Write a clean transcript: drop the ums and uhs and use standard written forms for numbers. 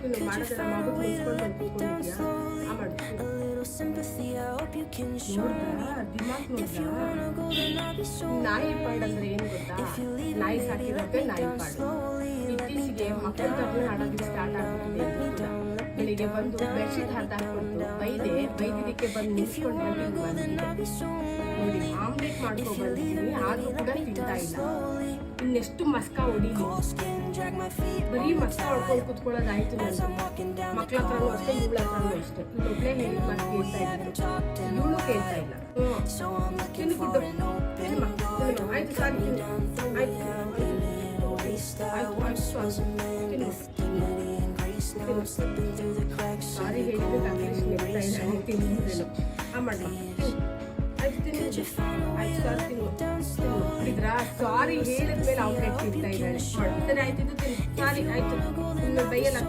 ತಿನ್ನು ಮಾಡೋದೆಲ್ಲ ಮಾಡ್ಬಿಟ್ಟು ಮುಚ್ಕೊಂಡು ಕೂತ್ಕೊಂಡಿದ್ಯಾ ಮಾಡು ದಿಮಾಕ್ ನಾಯಿ ಪಾಡ್ ಅಂದ್ರೆ ಏನು ಗೊತ್ತಾ ನಾಯಿ ಸಾಕಿರೋಕೆ ನಾಯಿ ಪಾಡು ಇತ್ತೀಚೆಗೆ ಮಕ್ಕಳ ತರನೇ ಆಡೋದಕ್ಕೆ ಸ್ಟಾರ್ಟ್ ಆಗ್ಬಿಟ್ಟಿದೆ ಬೆಳಿಗ್ಗೆ ಬಂದು ಬೆಡ್ಶೀಟ್ ಹಾಕ್ಬಿಟ್ಟು ಬೈದಿದ್ದಕ್ಕೆ ಬಂದು ನಿಲ್ಸ್ಕೊಂಡು ನೋಡಿ ಆಮ್ಲೆಟ್ ಮಾಡ್ಕೊಂಡು ಬಂದಿದ್ದೀನಿ ಆದ್ರೂ ಕೂಡ ತಿಂತಾ ಇಲ್ಲ ಇನ್ನೆಷ್ಟು ಮಸ್ಕ ಹೊಡೀಲಿ ಬರೀ ಮಸ್ಕ ಹೊಡ್ಕೊಂಡು ಕುತ್ಕೊಳ್ಳೋದಾಯ್ತು ನಂದು ಮಕ್ಳ ಹತ್ರನೂ ಅಷ್ಟೇ ಇವಳ ಹತ್ರನೂ ಅಷ್ಟೇ ಇವಳೊಬ್ಳೆ ಹೇಳಿ ಮಾತು ಕೇಳ್ತಾ ಇದ್ರು ಇವಳು ಕೇಳ್ತಾ ಇಲ್ಲ ತಿನ್ಬಿಟ್ಟು ಆಯ್ತು ಸಾರಿ ಸಾರಿ ಹೇಳಿದ್ರೆ ತಿಂದಿದ್ದೇನು ಮಾಡಿ ಸಾರಿ ಹೇಳಿದ್ಮೇಲೆ ಆಮ್ಲೆಟ್ ತಿಂತಾ ಇದ್ದಾಳೆ ಆಯ್ತು ಸಾರಿ ಆಯ್ತು ಬೈಯಲ್ಲ